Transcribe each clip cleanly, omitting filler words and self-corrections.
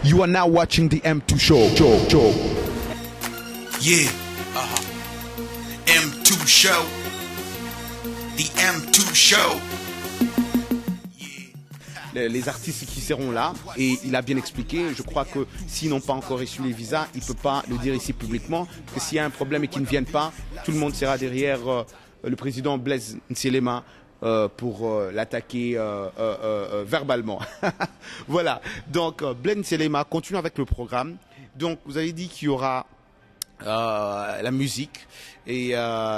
You are now watching the M2 Show. Yeah, M2 Show. The M2 Show. Les artistes qui seront là, et il a bien expliqué, je crois que s'ils n'ont pas encore reçu les visas, il ne peut pas le dire ici publiquement, que s'il y a un problème et qu'ils ne viennent pas, tout le monde sera derrière le président Blaise Ntselema pour l'attaquer verbalement. Voilà, donc Blaise Ntselema continue avec le programme. Donc vous avez dit qu'il y aura la musique et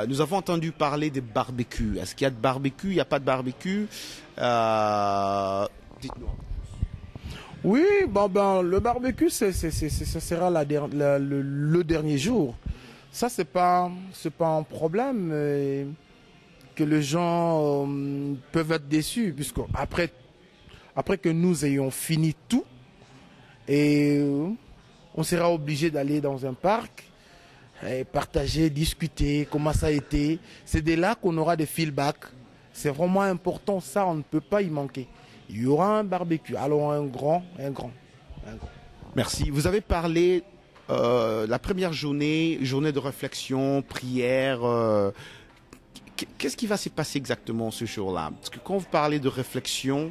nous avons entendu parler des barbecues. Est-ce qu'il y a de barbecue? Il n'y a pas de barbecue? Dites-nous. Oui, le barbecue, ça sera le dernier jour. Ça, c'est pas un problème que les gens peuvent être déçus, puisque après que nous ayons fini tout, et on sera obligé d'aller dans un parc, et partager, discuter, comment ça a été. C'est de là qu'on aura des feedbacks. C'est vraiment important, ça, on ne peut pas y manquer. Il y aura un barbecue, alors un grand. Merci. Vous avez parlé la première journée de réflexion, prière. Qu'est-ce qui va se passer exactement ce jour-là? Parce que quand vous parlez de réflexion,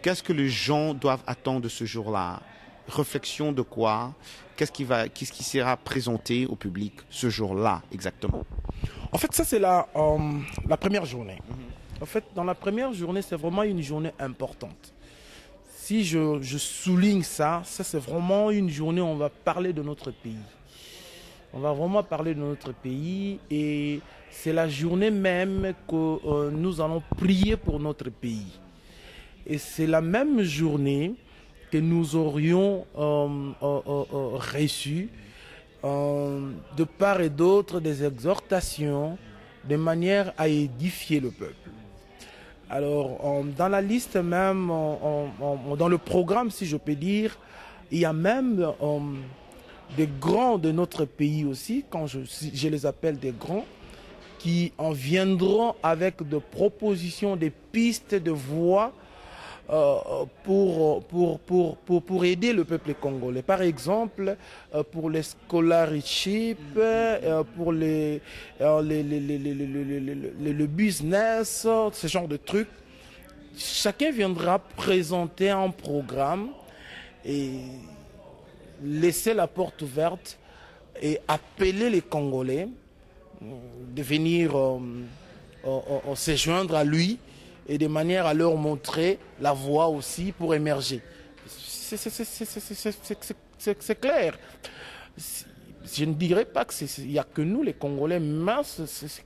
qu'est-ce que les gens doivent attendre de ce jour-là? Réflexion de quoi? Qu'est-ce qui sera présenté au public ce jour-là exactement? En fait, ça c'est la première journée. En fait, dans la première journée, c'est vraiment une journée importante. Si je souligne ça c'est vraiment une journée où on va parler de notre pays. On va vraiment parler de notre pays et c'est la journée même que nous allons prier pour notre pays. Et c'est la même journée que nous aurions reçu de part et d'autre des exhortations de manière à édifier le peuple. Alors, dans la liste même, dans le programme, si je peux dire, il y a même des grands de notre pays aussi, quand je les appelle des grands, qui en viendront avec des propositions, des pistes de voix pour aider le peuple congolais. Par exemple, pour les scholarships, pour le business, ce genre de trucs. Chacun viendra présenter un programme et laisser la porte ouverte et appeler les Congolais de venir se joindre à lui et de manière à leur montrer la voie aussi pour émerger. C'est clair. Je ne dirais pas qu'il n'y a que nous les Congolais, mais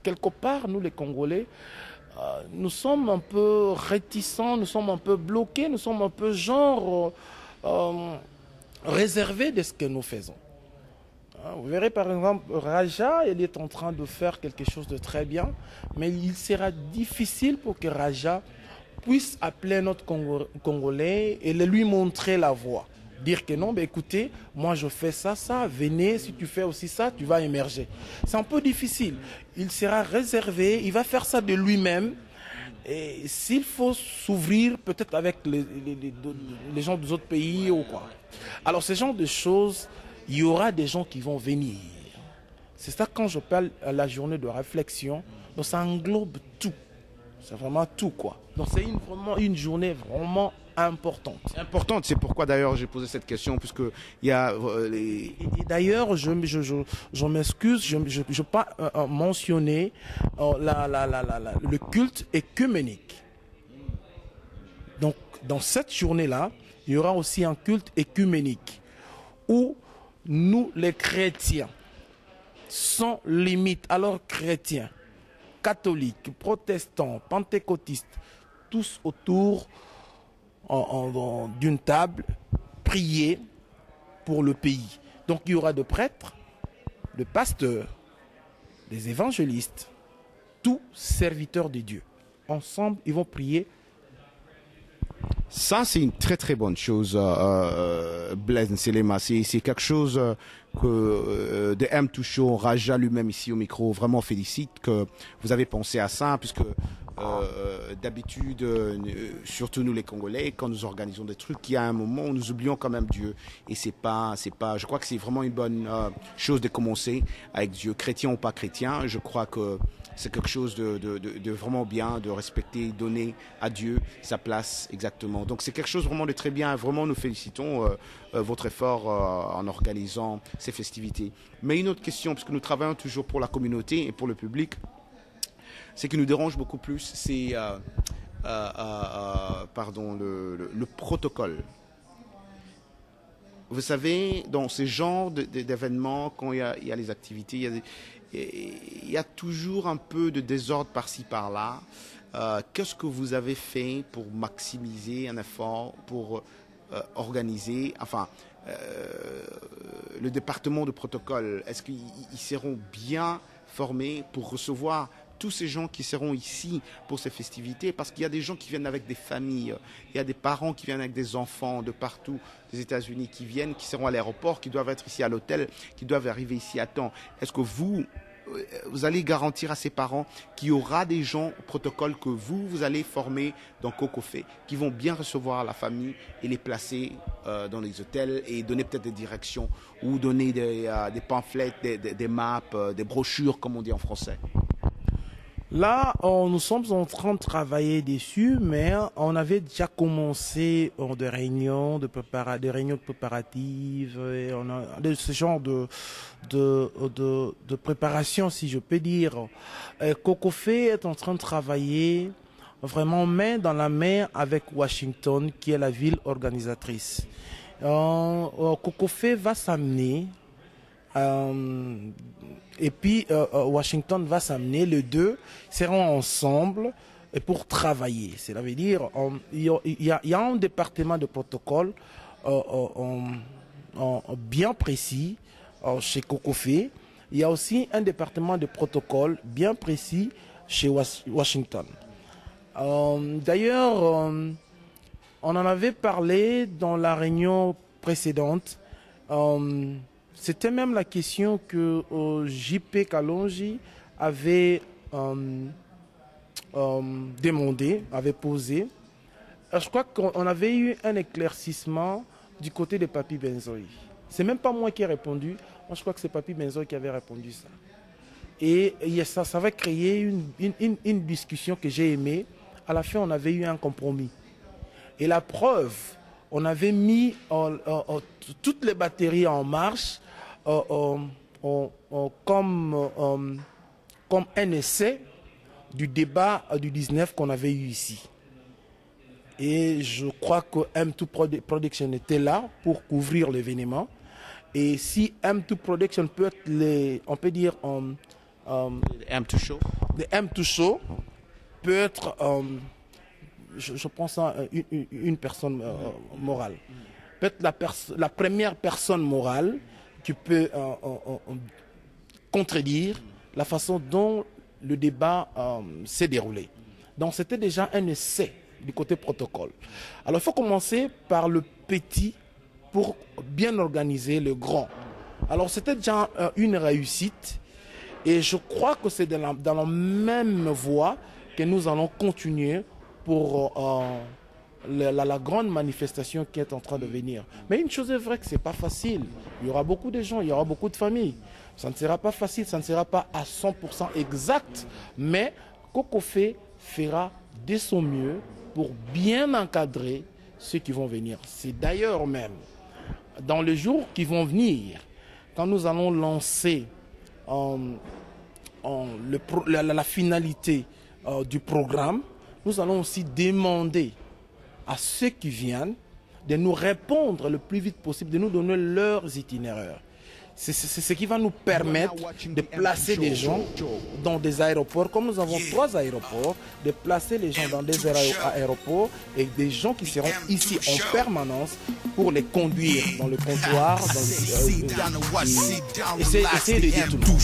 quelque part nous les Congolais, nous sommes un peu réticents, nous sommes un peu bloqués, nous sommes un peu genre réservés de ce que nous faisons. Vous verrez par exemple, Raja, il est en train de faire quelque chose de très bien, mais il sera difficile pour que Raja puisse appeler notre Congolais et lui montrer la voie. Dire que non, écoutez, moi je fais ça, venez, si tu fais aussi ça, tu vas émerger. C'est un peu difficile. Il sera réservé, il va faire ça de lui-même. Et s'il faut s'ouvrir peut-être avec les gens des autres pays ou quoi. Alors ce genre de choses, il y aura des gens qui vont venir. C'est ça quand je parle à la journée de réflexion. Donc ça englobe tout. C'est vraiment tout quoi. Donc c'est vraiment une journée vraiment importante. Importante, c'est pourquoi d'ailleurs j'ai posé cette question, puisque il y a Et d'ailleurs, je m'excuse, je n'ai pas mentionné le culte œcuménique. Donc dans cette journée-là, il y aura aussi un culte œcuménique où nous, les chrétiens, sans limite, alors chrétiens, catholiques, protestants, pentecôtistes, tous autour d'une table, prier pour le pays. Donc il y aura des prêtres, des pasteurs, des évangélistes, tous serviteurs de Dieu. Ensemble, ils vont prier. Ça, c'est une très très bonne chose, Blaise Ntselema. C'est quelque chose que de M2 Show, Raja lui-même ici au micro, vraiment félicite que vous avez pensé à ça, puisque d'habitude, surtout nous les Congolais, quand nous organisons des trucs, il y a un moment où nous oublions quand même Dieu. Et c'est pas, je crois que c'est vraiment une bonne chose de commencer avec Dieu, chrétien ou pas chrétien. Je crois que c'est quelque chose de vraiment bien, de respecter, donner à Dieu sa place exactement. Donc c'est quelque chose vraiment de très bien. Vraiment, nous félicitons votre effort en organisant ces festivités. Mais une autre question, parce que nous travaillons toujours pour la communauté et pour le public, c'est qui nous dérange beaucoup plus, c'est le protocole. Vous savez, dans ce genre d'événements, quand il y a les activités, il y a toujours un peu de désordre par-ci, par-là. Qu'est-ce que vous avez fait pour maximiser un effort, pour organiser, le département de protocole, est-ce qu'ils seront bien formés pour recevoir tous ces gens qui seront ici pour ces festivités, parce qu'il y a des gens qui viennent avec des familles, il y a des parents qui viennent avec des enfants de partout, des États-Unis qui viennent, qui seront à l'aéroport, qui doivent être ici à l'hôtel, qui doivent arriver ici à temps. Est-ce que vous allez garantir à ces parents qu'il y aura des gens au protocole que vous allez former dans Kokofé, qui vont bien recevoir la famille et les placer dans les hôtels et donner peut-être des directions ou donner des pamphlets, des maps, des brochures, comme on dit en français? Là, nous sommes en train de travailler dessus, mais on avait déjà commencé des réunions préparatives, et on a de ce genre de préparation, si je peux dire. Kokofé est en train de travailler vraiment main dans la main avec Washington, qui est la ville organisatrice. Kokofé va s'amener. Et puis Washington va s'amener, les deux seront ensemble pour travailler. Cela veut dire il y a un département de protocole bien précis chez Kokofé. Il y a aussi un département de protocole bien précis chez Washington. D'ailleurs, on en avait parlé dans la réunion précédente. C'était même la question que JP Kalonji avait demandé, avait posé. Je crois qu'on avait eu un éclaircissement du côté de Papi Benzoï. C'est même pas moi qui ai répondu. Moi, je crois que c'est Papi Benzoï qui avait répondu ça. Et ça va créer une discussion que j'ai aimée. À la fin, on avait eu un compromis. Et la preuve, on avait mis toutes les batteries en marche comme un essai du débat du 19 qu'on avait eu ici. Et je crois que M2 Production était là pour couvrir l'événement. Et si M2 Production peut être, on peut dire, M2 Show. Le M2 Show peut être, je pense à une personne morale. Peut-être la première personne morale qui peut contredire la façon dont le débat s'est déroulé. Donc c'était déjà un essai du côté protocole. Alors il faut commencer par le petit pour bien organiser le grand. Alors c'était déjà une réussite et je crois que c'est dans la même voie que nous allons continuer pour la grande manifestation qui est en train de venir. Mais une chose est vraie, que ce n'est pas facile. Il y aura beaucoup de gens, il y aura beaucoup de familles. Ça ne sera pas facile, ça ne sera pas à 100% exact. Mais Kokofé fera de son mieux pour bien encadrer ceux qui vont venir. C'est d'ailleurs même dans les jours qui vont venir, quand nous allons lancer la finalité du programme, nous allons aussi demander à ceux qui viennent de nous répondre le plus vite possible, de nous donner leurs itinéraires. C'est ce qui va nous permettre de placer des gens dans des aéroports, comme nous avons 3 aéroports, de placer les gens dans des aéroports et des gens qui seront ici en permanence pour les conduire dans le comptoir, essayer de dire tout le monde.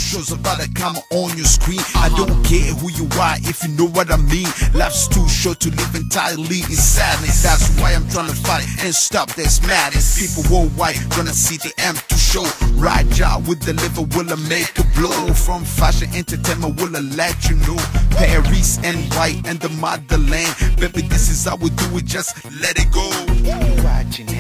Raja will deliver, will I make a blow. From fashion entertainment, will I let you know. Paris and White and the Madeleine. Baby, this is how we do it, just let it go. Watching it.